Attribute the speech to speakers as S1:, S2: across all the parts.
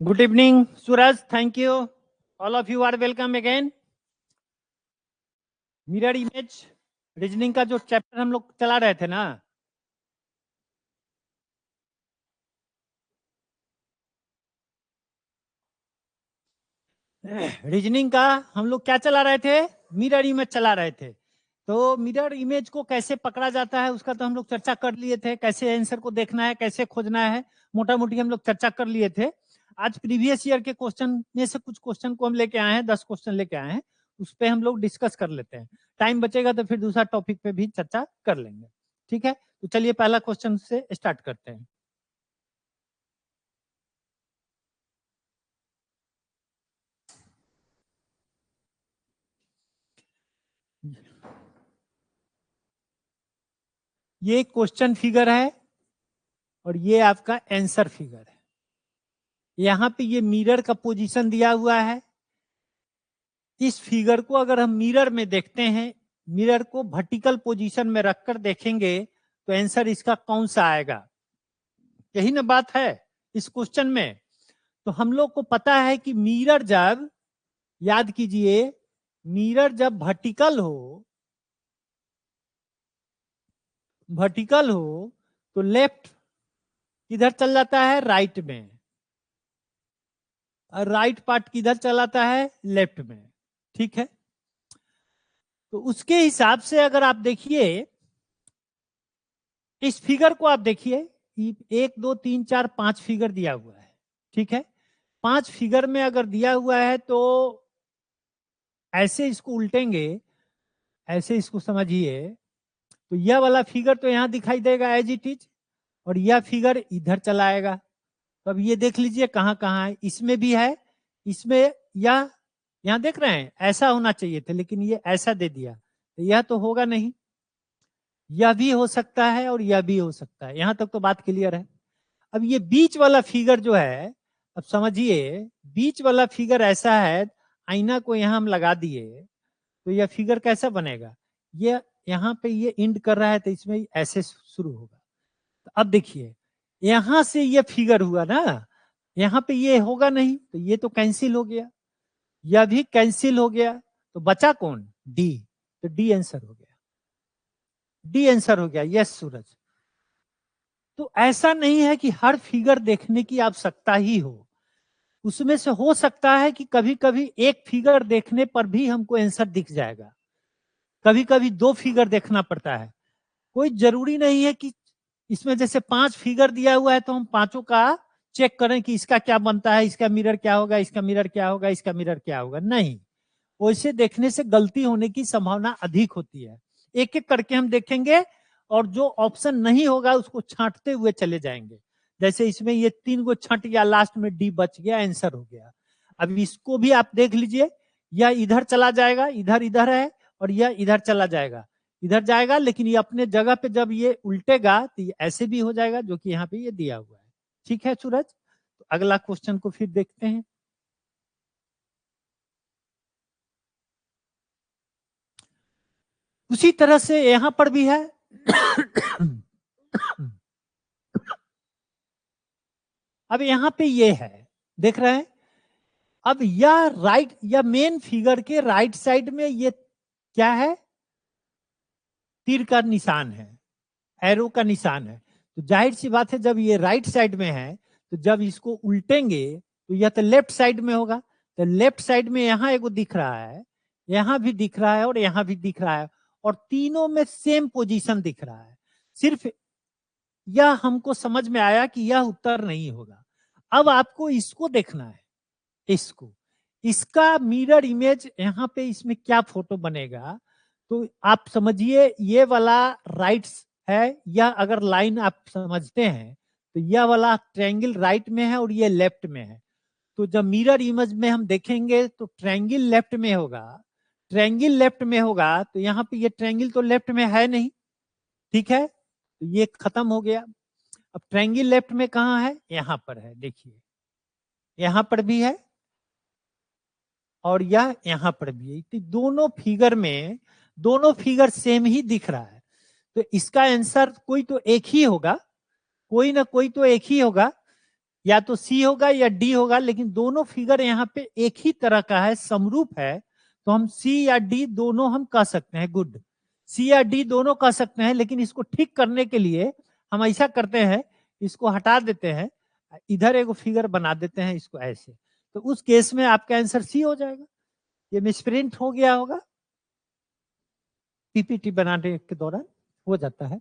S1: Good evening, Suraj. Thank you. All of you are welcome again. Mirror image reasoning का जो chapter हम लोग चला रहे थे ना, रीजनिंग का हम लोग क्या चला रहे थे? मिरर इमेज चला रहे थे। तो मिरर इमेज को कैसे पकड़ा जाता है उसका तो हम लोग चर्चा कर लिए थे, कैसे आंसर को देखना है, कैसे खोजना है, मोटा मोटी हम लोग चर्चा कर लिए थे। आज प्रीवियस ईयर के क्वेश्चन में से कुछ क्वेश्चन को हम लेके आए हैं, 10 क्वेश्चन लेके आए हैं, उस पर हम लोग डिस्कस कर लेते हैं। टाइम बचेगा तो फिर दूसरा टॉपिक पे भी चर्चा कर लेंगे। ठीक है, तो चलिए पहला क्वेश्चन से स्टार्ट करते हैं। ये क्वेश्चन फिगर है और ये आपका आंसर फिगर है। यहाँ पे ये मिरर का पोजीशन दिया हुआ है। इस फिगर को अगर हम मिरर में देखते हैं, मिरर को वर्टिकल पोजीशन में रखकर देखेंगे तो आंसर इसका कौन सा आएगा? यही ना बात है इस क्वेश्चन में। तो हम लोग को पता है कि मिरर जब, याद कीजिए, मिरर जब वर्टिकल हो तो लेफ्ट किधर चल जाता है? राइट में, और राइट पार्ट किधर चलाता है? लेफ्ट में। ठीक है, तो उसके हिसाब से अगर आप देखिए इस फिगर को, आप देखिए 1 2 3 4 5 फिगर दिया हुआ है। ठीक है, 5 फिगर में अगर दिया हुआ है तो ऐसे इसको उल्टेंगे, ऐसे इसको समझिए, तो यह वाला फिगर तो यहां दिखाई देगा एज इट इज, और यह फिगर इधर चलाएगा। तो अब ये देख लीजिए कहां कहां है। इसमें भी है, इसमें यह यहां देख रहे हैं, ऐसा होना चाहिए था लेकिन ये ऐसा दे दिया, तो यह तो होगा नहीं। यह भी हो सकता है और यह भी हो सकता है। यहां तक तो बात क्लियर है। अब ये बीच वाला फिगर जो है, अब समझिए, बीच वाला फिगर ऐसा है, आईना को यहां हम लगा दिए तो यह फिगर कैसा बनेगा? ये यहाँ पे ये इंड कर रहा है तो इसमें ऐसे शुरू होगा। तो अब देखिए यहां से ये फिगर हुआ ना, यहाँ पे ये होगा नहीं, तो ये तो कैंसिल हो गया, यह भी कैंसिल हो गया, तो बचा कौन? डी। तो डी आंसर हो गया, डी आंसर हो गया। यस सूरज। तो ऐसा नहीं है कि हर फिगर देखने की आवश्यकता ही हो, उसमें से हो सकता है कि कभी कभी एक फिगर देखने पर भी हमको आंसर दिख जाएगा, कभी कभी 2 फिगर देखना पड़ता है। कोई जरूरी नहीं है कि इसमें जैसे 5 फिगर दिया हुआ है तो हम पांचों का चेक करें कि इसका क्या बनता है, इसका मिरर क्या होगा, इसका मिरर क्या होगा, इसका मिरर क्या होगा। नहीं, वैसे देखने से गलती होने की संभावना अधिक होती है। एक एक करके हम देखेंगे और जो ऑप्शन नहीं होगा उसको छांटते हुए चले जाएंगे। जैसे इसमें ये 3 गो छंट या लास्ट में डी बच गया, आंसर हो गया। अब इसको भी आप देख लीजिए, यह इधर चला जाएगा, इधर इधर है, और यह इधर चला जाएगा, इधर जाएगा, लेकिन ये अपने जगह पे जब ये उल्टेगा तो ये ऐसे भी हो जाएगा जो कि यहाँ पे ये दिया हुआ है। ठीक है सूरज, तो अगला क्वेश्चन को फिर देखते हैं। उसी तरह से यहां पर भी है। अब यहां पे ये है, देख रहे हैं। अब यह राइट, या मेन फिगर के राइट साइड में ये क्या है? तीर का निशान है, एरो का निशान है। तो जाहिर सी बात है जब ये राइट साइड में है तो जब इसको उल्टेंगे तो यह तो लेफ्ट साइड में होगा। तो लेफ्ट साइड में यहां एगो दिख रहा है, यहां भी दिख रहा है और यहां भी दिख रहा है, और तीनों में सेम पोजीशन दिख रहा है। सिर्फ यह हमको समझ में आया कि यह उत्तर नहीं होगा। अब आपको इसको देखना है, इसको, इसका मिरर इमेज यहाँ पे इसमें क्या फोटो बनेगा। तो आप समझिए ये वाला राइट है, या अगर लाइन आप समझते हैं तो यह वाला ट्रायंगल राइट में है और ये लेफ्ट में है। तो जब मिरर इमेज में हम देखेंगे तो ट्रायंगल लेफ्ट में होगा, ट्रायंगल लेफ्ट में होगा, तो यहाँ पे ये ट्रायंगल तो लेफ्ट में है नहीं। ठीक है, तो ये खत्म हो गया। अब ट्रायंगल लेफ्ट में कहाँ है? यहाँ पर है, देखिए यहाँ पर भी है और यह यहाँ पर भी है। तो दोनों फिगर में, दोनों फिगर सेम ही दिख रहा है, तो इसका आंसर कोई तो एक ही होगा, कोई ना कोई तो एक ही होगा। या तो सी होगा या डी होगा, लेकिन दोनों फिगर यहाँ पे एक ही तरह का है, समरूप है, तो हम सी या डी दोनों हम कह सकते हैं। गुड, सी या डी दोनों कह सकते हैं, लेकिन इसको ठीक करने के लिए हम ऐसा करते हैं, इसको हटा देते हैं, इधर एक फिगर बना देते हैं इसको ऐसे, तो उस केस में आपका आंसर सी हो जाएगा। ये मिसप्रिंट हो गया होगा पीपीटी बनाने के दौरान, हो जाता है।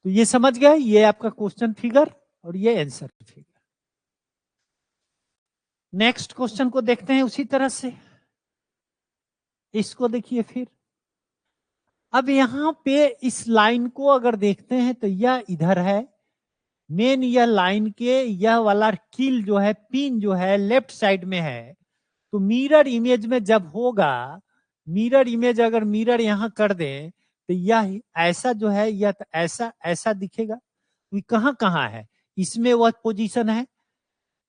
S1: तो ये समझ गए, ये आपका क्वेश्चन फिगर और ये आंसर फिगर। नेक्स्ट क्वेश्चन को देखते हैं उसी तरह से। इसको देखिए फिर, अब यहां पे इस लाइन को अगर देखते हैं तो यह इधर है, मेन यह लाइन के यह वाला कील जो है, पिन जो है लेफ्ट साइड में है, तो मिरर इमेज में जब होगा, मिरर इमेज अगर मिरर यहां कर दें तो यह ऐसा जो है, यह तो ऐसा ऐसा दिखेगा, तो कहां कहां है, इसमें वह पोजीशन है,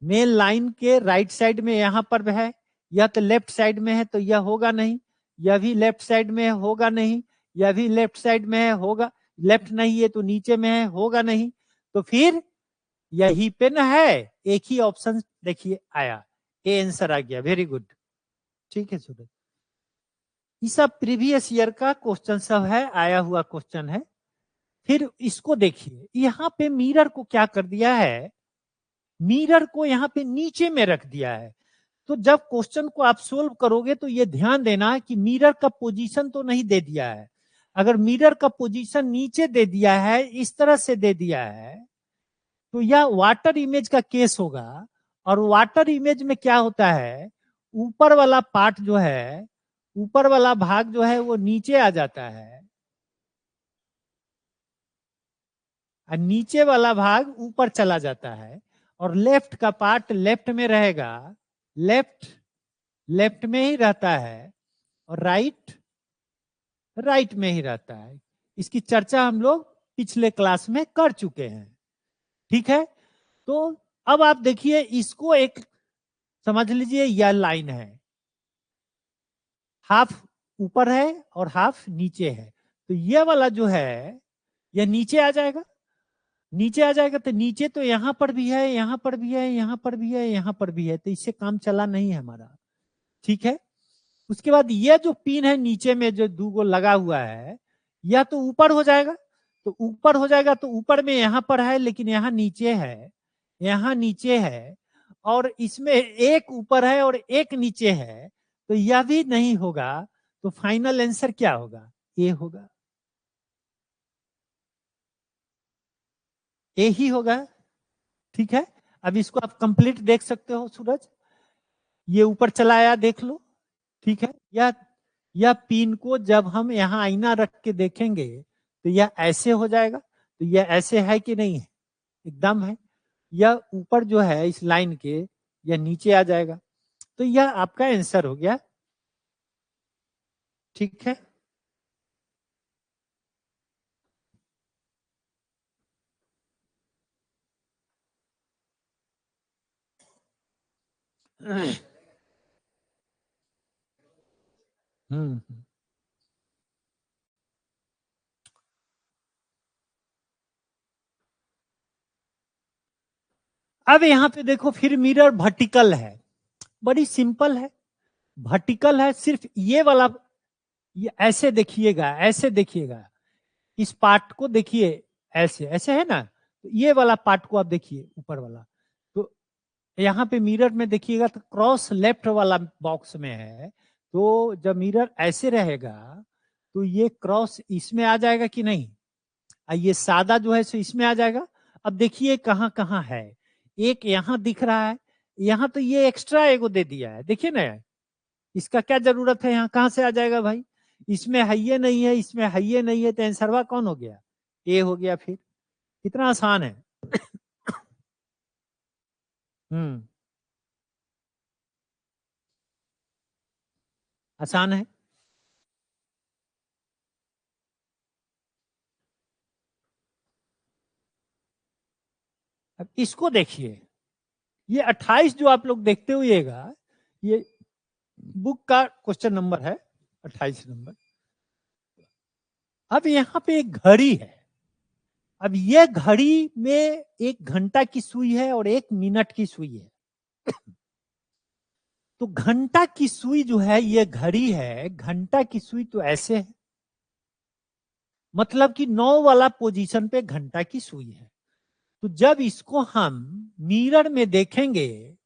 S1: मेन लाइन के राइट साइड में यहां पर है, यह तो लेफ्ट साइड में है तो यह होगा नहीं, यह भी लेफ्ट साइड में होगा नहीं, यह भी लेफ्ट साइड में है होगा, लेफ्ट नहीं है तो नीचे में है होगा नहीं, तो फिर यही पे न है, एक ही ऑप्शन देखिए आया, ए आंसर आ गया। वेरी गुड, ठीक है सूरज, ये सब प्रीवियस ईयर का क्वेश्चन सब है, आया हुआ क्वेश्चन है। फिर इसको देखिए, यहाँ पे मिरर को क्या कर दिया है, मिरर को यहाँ पे नीचे में रख दिया है। तो जब क्वेश्चन को आप सोल्व करोगे तो ये ध्यान देना कि मिरर का पोजीशन तो नहीं दे दिया है, अगर मिरर का पोजीशन नीचे दे दिया है, इस तरह से दे दिया है, तो यह वाटर इमेज का केस होगा। और वाटर इमेज में क्या होता है, ऊपर वाला पार्ट जो है, ऊपर वाला भाग जो है वो नीचे आ जाता है, और नीचे वाला भाग ऊपर चला जाता है, और लेफ्ट का पार्ट लेफ्ट में रहेगा, लेफ्ट लेफ्ट में ही रहता है, और राइट राइट में ही रहता है। इसकी चर्चा हम लोग पिछले क्लास में कर चुके हैं, ठीक है। तो अब आप देखिए, इसको एक समझ लीजिए, यह लाइन है, हाफ ऊपर है और हाफ नीचे है, तो यह वाला जो है यह नीचे आ जाएगा, नीचे आ जाएगा, तो नीचे तो यहां पर भी है, यहां पर भी है, यहां पर भी है, यहां पर भी है, तो इससे काम चला नहीं है हमारा, ठीक है। उसके बाद यह जो पिन है नीचे में जो दो लगा हुआ है, यह तो ऊपर हो जाएगा, तो ऊपर हो जाएगा, तो ऊपर में यहां पर है, लेकिन यहां नीचे है, यहां नीचे है, और इसमें एक ऊपर है और एक नीचे है, तो यह भी नहीं होगा, तो फाइनल आंसर क्या होगा, ए होगा, ए ही होगा, ठीक है। अब इसको आप कंप्लीट देख सकते हो सूरज, ये ऊपर चला आया, देख लो, ठीक है। यह पिन को जब हम यहाँ आईना रख के देखेंगे तो यह ऐसे हो जाएगा, तो यह ऐसे है कि नहीं है, एकदम है। यह ऊपर जो है इस लाइन के, यह नीचे आ जाएगा, तो यह आपका आंसर हो गया, ठीक है। हम्म, अब यहाँ पे देखो, फिर मिरर वर्टिकल है, बड़ी सिंपल है, वर्टिकल है, सिर्फ ये वाला, ये ऐसे देखिएगा, ऐसे देखिएगा, इस पार्ट को देखिए, ऐसे ऐसे है ना, तो ये वाला पार्ट को आप देखिए, ऊपर वाला, तो यहाँ पे मिरर में देखिएगा तो क्रॉस लेफ्ट वाला बॉक्स में है, तो जब मिरर ऐसे रहेगा तो ये क्रॉस इसमें आ जाएगा कि नहीं, ये सादा जो है सो इसमें आ जाएगा। अब देखिए कहाँ कहाँ है, एक यहाँ दिख रहा है, यहाँ तो ये एक्स्ट्रा एगो दे दिया है, देखिए ना, इसका क्या जरूरत है, यहाँ कहाँ से आ जाएगा भाई, इसमें है ये नहीं है, इसमें है ये नहीं है, तो आंसरवा कौन हो गया, ए हो गया। फिर कितना आसान है। हम्म, आसान है। अब इसको देखिए, ये 28 जो आप लोग देखते हुएगा, ये बुक का क्वेश्चन नंबर है, 28 नंबर। अब यहाँ पे एक घड़ी है, अब ये घड़ी में 1 घंटा की सुई है और 1 मिनट की सुई है। तो घंटा की सुई जो है ये घड़ी है, घंटा की सुई तो ऐसे है, मतलब कि 9 वाला पोजीशन पे घंटा की सुई है। तो जब इसको हम मिरर में देखेंगे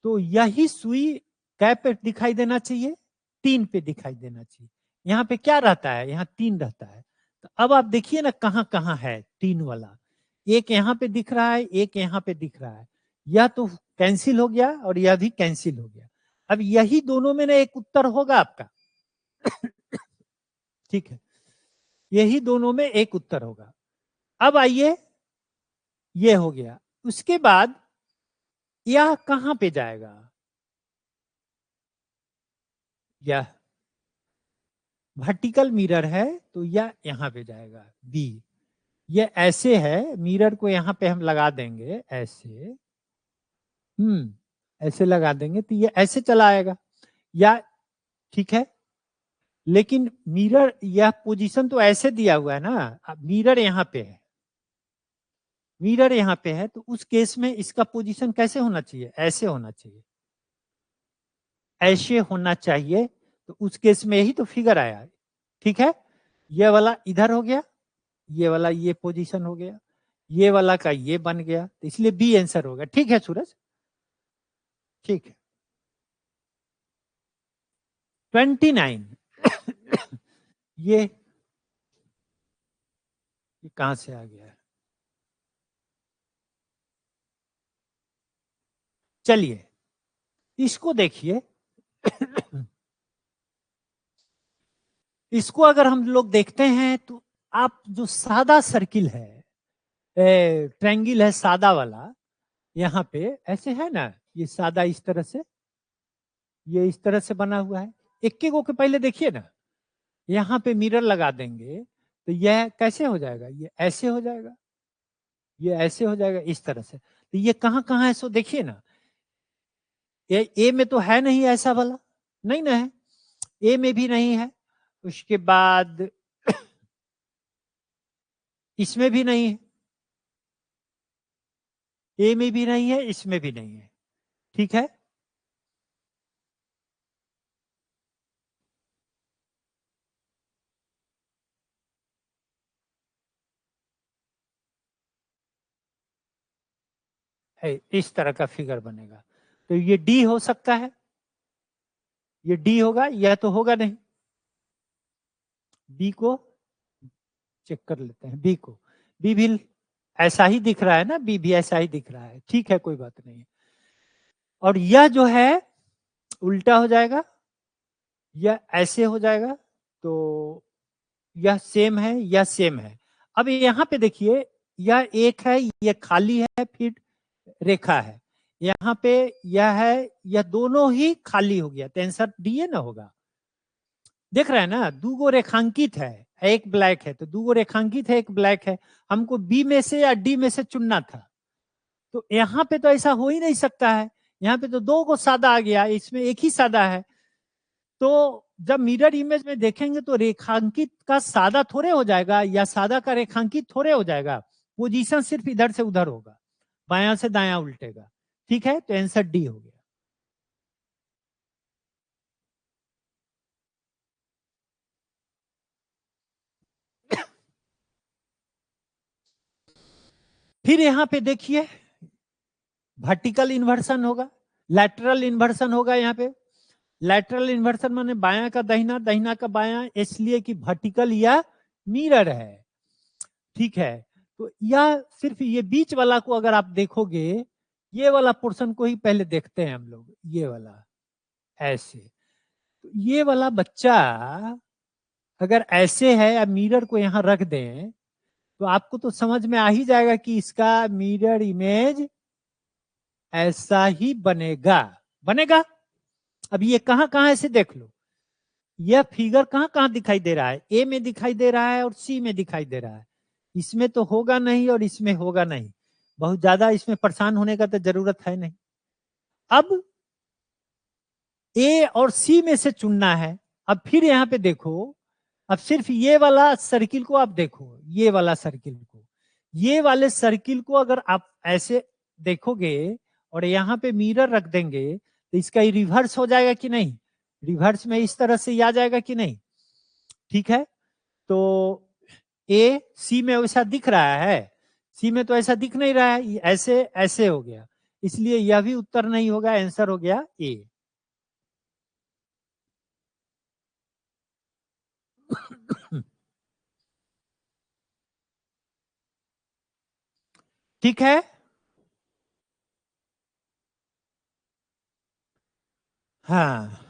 S1: तो यही सुई कै पे दिखाई देना चाहिए, 3 पे दिखाई देना चाहिए। यहाँ पे क्या रहता है, यहाँ 3 रहता है। तो अब आप देखिए ना कहाँ कहाँ है 3 वाला, एक यहाँ पे दिख रहा है, एक यहाँ पे दिख रहा है। यह तो कैंसिल हो गया और यह भी कैंसिल हो गया। अब यही दोनों में ना एक उत्तर होगा आपका। ठीक है, यही दोनों में एक उत्तर होगा। अब आइए, ये हो गया। उसके बाद यह कहां पे जाएगा, यह वर्टिकल मिरर है तो यह यहां पे जाएगा बी। ये ऐसे है, मिरर को यहां पे हम लगा देंगे ऐसे, ऐसे लगा देंगे तो ये ऐसे चला आएगा या, ठीक है। लेकिन मिरर यह पोजीशन तो ऐसे दिया हुआ है ना, अब मिरर यहां पे है, मिरर यहां पे है, तो उस केस में इसका पोजीशन कैसे होना चाहिए, ऐसे होना चाहिए, ऐसे होना चाहिए। तो उस केस में यही तो फिगर आया। ठीक है, ये वाला इधर हो गया, ये वाला ये पोजीशन हो गया, ये वाला का ये बन गया, तो इसलिए बी आंसर होगा। ठीक है सूरज, ठीक है। 29 ये कहां से आ गया है, चलिए इसको देखिए। इसको अगर हम लोग देखते हैं तो आप जो सादा सर्किल है, ट्रायंगल है सादा वाला, यहाँ पे ऐसे है ना, ये सादा इस तरह से, ये इस तरह से बना हुआ है। एक एक के पहले देखिए ना, यहाँ पे मिरर लगा देंगे तो यह कैसे हो जाएगा, ये ऐसे हो जाएगा, ये ऐसे हो जाएगा इस तरह से। तो ये कहाँ कहाँ है सो देखिए ना, ए में तो है नहीं ऐसा वाला, नहीं ना है, ए में भी नहीं है, उसके बाद इसमें भी नहीं है, ए में भी नहीं है, इसमें भी नहीं है। ठीक है, इस तरह का फिगर बनेगा। तो ये डी हो सकता है, ये डी होगा या तो होगा नहीं। बी को चेक कर लेते हैं, बी को, बी भी ऐसा ही दिख रहा है ना, बी भी ऐसा ही दिख रहा है। ठीक है, कोई बात नहीं। और यह जो है उल्टा हो जाएगा, यह ऐसे हो जाएगा, तो यह सेम है, यह सेम है। अब यहाँ पे देखिए, यह एक है, यह खाली है, फिर रेखा है, यहाँ पे यह है, यह दोनों ही खाली हो गया, तो आंसर डी है ना होगा। देख रहे हैं ना, दूगो रेखांकित है, एक ब्लैक है, तो दूगो रेखांकित है, एक ब्लैक है, हमको बी में से या डी में से चुनना था। तो यहाँ पे तो ऐसा हो ही नहीं सकता है, यहाँ पे तो दो को सादा आ गया, इसमें एक ही सादा है। तो जब मिरर इमेज में देखेंगे तो रेखांकित का सादा थोड़े हो जाएगा या सादा का रेखांकित थोड़े हो जाएगा, पोजीशन सिर्फ इधर से उधर होगा, बायां से दायां उल्टेगा। ठीक है, तो आंसर डी हो गया। फिर यहां पे देखिए वर्टिकल इन्वर्सन होगा, लैटरल इन्वर्सन होगा। यहाँ पे लैटरल इन्वर्सन माने बायां का दहिना, दहिना का बायां, इसलिए कि वर्टिकल या मिरर है। ठीक है, तो यह सिर्फ ये बीच वाला को अगर आप देखोगे, ये वाला पोर्शन को ही पहले देखते हैं हम लोग, ये वाला ऐसे, तो ये वाला बच्चा अगर ऐसे है या मिरर को यहां रख दें तो आपको तो समझ में आ ही जाएगा कि इसका मिरर इमेज ऐसा ही बनेगा, बनेगा। अब ये कहां कहां ऐसे देख लो, यह फिगर कहां कहां दिखाई दे रहा है, ए में दिखाई दे रहा है और सी में दिखाई दे रहा है। इसमें तो होगा नहीं और इसमें होगा नहीं, बहुत ज्यादा इसमें परेशान होने का तो जरूरत है नहीं। अब ए और सी में से चुनना है। अब फिर यहां पे देखो, अब सिर्फ ये वाला सर्किल को आप देखो, ये वाला सर्किल को, ये वाले सर्किल को अगर आप ऐसे देखोगे और यहाँ पे मिरर रख देंगे तो इसका रिवर्स हो जाएगा कि नहीं, रिवर्स में इस तरह से आ जाएगा कि नहीं। ठीक है, तो ए सी में वैसा दिख रहा है, सी में तो ऐसा दिख नहीं रहा है, ऐसे ऐसे हो गया, इसलिए यह भी उत्तर नहीं होगा, आंसर हो गया ए। ठीक है, हाँ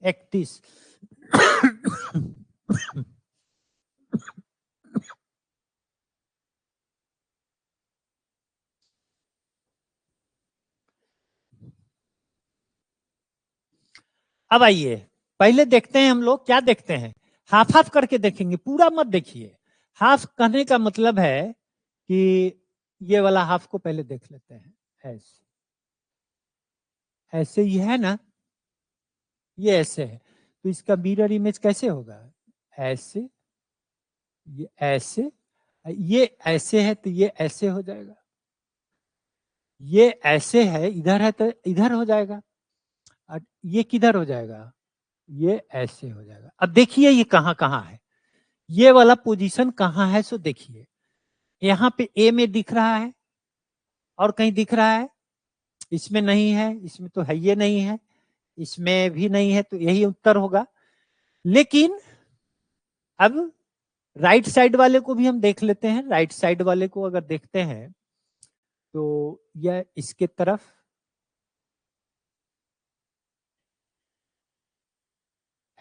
S1: 31। अब आइए पहले देखते हैं हम लोग क्या देखते हैं, हाफ हाफ करके देखेंगे, पूरा मत देखिए। हाफ कहने का मतलब है कि ये वाला हाफ को पहले देख लेते हैं, ऐसे ऐसे ही है ना, ये ऐसे है, तो इसका मिरर इमेज कैसे होगा, ऐसे, ये ऐसे, ये ऐसे है तो ये ऐसे हो जाएगा, ये ऐसे है इधर है तो इधर हो जाएगा, और ये किधर हो जाएगा, ये ऐसे हो जाएगा। अब देखिए ये कहां कहां है, ये वाला पोजीशन कहां है, सो देखिए यहाँ पे ए में दिख रहा है और कहीं दिख रहा है, इसमें नहीं है, इसमें तो है ये नहीं है, इसमें भी नहीं है, तो यही उत्तर होगा। लेकिन अब राइट साइड वाले को भी हम देख लेते हैं, राइट साइड वाले को अगर देखते हैं तो यह इसके तरफ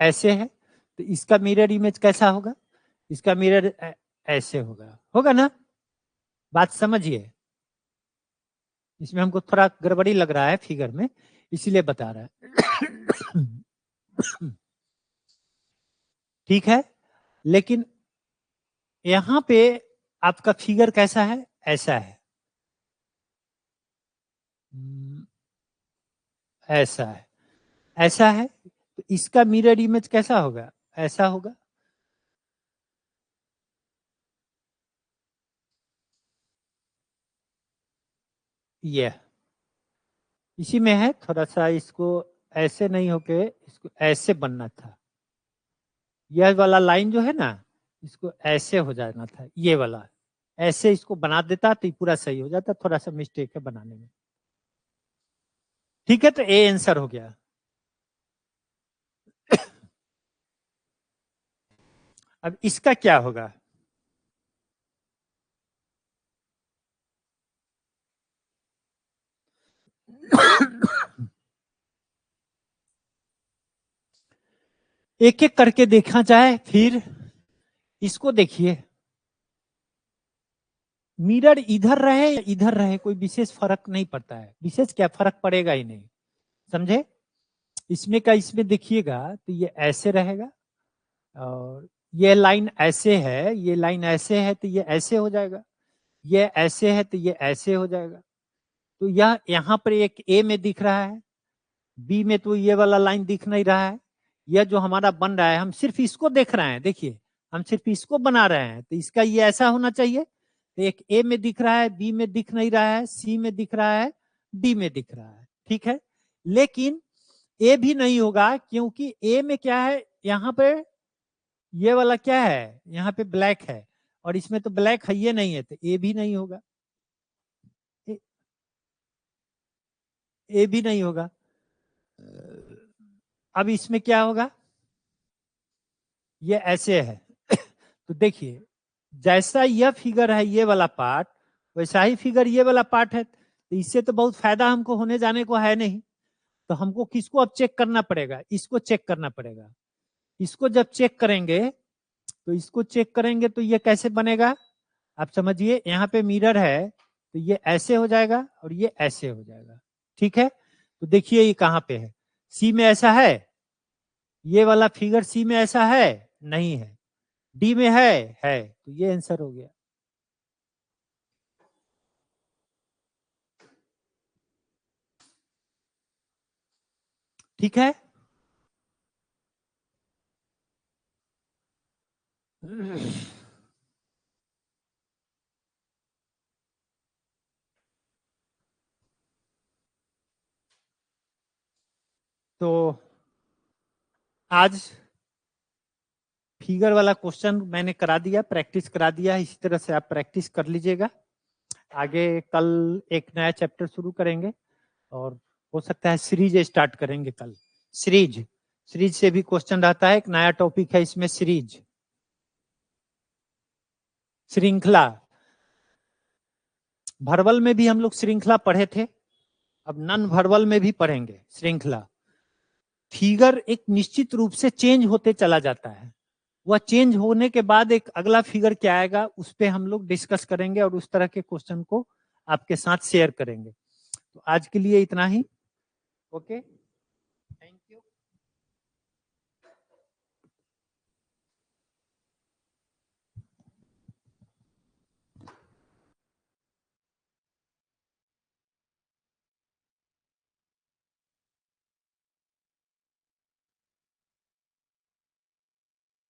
S1: ऐसे है, तो इसका मिरर इमेज कैसा होगा, इसका मिरर ऐसे होगा, होगा ना, बात समझिए। इसमें हमको थोड़ा गड़बड़ी लग रहा है फिगर में, इसीलिए बता रहा है। ठीक है, लेकिन यहां पे आपका फिगर कैसा है, ऐसा है, ऐसा है, ऐसा है, तो इसका मिरर इमेज कैसा होगा, ऐसा होगा। ये इसी में है, थोड़ा सा इसको ऐसे नहीं होके इसको ऐसे बनना था, यह वाला लाइन जो है ना, इसको ऐसे हो जाना था, ये वाला ऐसे इसको बना देता तो ये पूरा सही हो जाता, थोड़ा सा मिस्टेक है बनाने में। ठीक है, तो ए आंसर हो गया। अब इसका क्या होगा, एक एक करके देखा जाए, फिर इसको देखिए, मिरर इधर रहे या इधर रहे कोई विशेष फर्क नहीं पड़ता है, विशेष क्या फर्क पड़ेगा ही नहीं, समझे। इसमें का इसमें देखिएगा तो ये ऐसे रहेगा, और ये लाइन ऐसे है, ये लाइन ऐसे है तो ये ऐसे हो जाएगा, ये ऐसे है तो ये ऐसे हो जाएगा। तो यह यहाँ पर एक ए में दिख रहा है, बी में तो ये वाला लाइन दिख नहीं रहा है, यह जो हमारा बन रहा है हम सिर्फ इसको देख रहे हैं, देखिए हम सिर्फ इसको बना रहे हैं, तो इसका ये ऐसा होना चाहिए, तो एक ए में दिख रहा है, बी में दिख नहीं रहा है, सी में दिख रहा है, डी में दिख रहा है। ठीक है, लेकिन ए भी नहीं होगा, क्योंकि ए में क्या है, यहाँ पे ये वाला क्या है, यहाँ पे ब्लैक है, और इसमें तो ब्लैक है ये नहीं है, तो ए भी नहीं होगा, ए, ए भी नहीं होगा। अब इसमें क्या होगा, ये ऐसे है। तो देखिए जैसा यह फिगर है ये वाला पार्ट, वैसा ही फिगर ये वाला पार्ट है, तो इससे तो बहुत फायदा हमको होने जाने को है नहीं, तो हमको किसको अब चेक करना पड़ेगा, इसको चेक करना पड़ेगा। इसको जब चेक करेंगे, तो इसको चेक करेंगे तो ये कैसे बनेगा, आप समझिए, यहाँ पे मिरर है तो ये ऐसे हो जाएगा और ये ऐसे हो जाएगा। ठीक है, तो देखिए ये कहाँ पे है, सी में ऐसा है, ये वाला फिगर सी में ऐसा है, नहीं है, डी में है, तो ये आंसर हो गया। ठीक है, तो आज फिगर वाला क्वेश्चन मैंने करा दिया, प्रैक्टिस करा दिया, इसी तरह से आप प्रैक्टिस कर लीजिएगा। आगे कल एक नया चैप्टर शुरू करेंगे और हो सकता है सीरीज स्टार्ट करेंगे कल। सीरीज से भी क्वेश्चन रहता है, एक नया टॉपिक है इसमें, सीरीज, श्रृंखला। वर्बल में भी हम लोग श्रृंखला पढ़े थे, अब नॉन वर्बल में भी पढ़ेंगे श्रृंखला। फिगर एक निश्चित रूप से चेंज होते चला जाता है, वह चेंज होने के बाद एक अगला फिगर क्या आएगा उस पे हम लोग डिस्कस करेंगे और उस तरह के क्वेश्चन को आपके साथ शेयर करेंगे। तो आज के लिए इतना ही। ओके।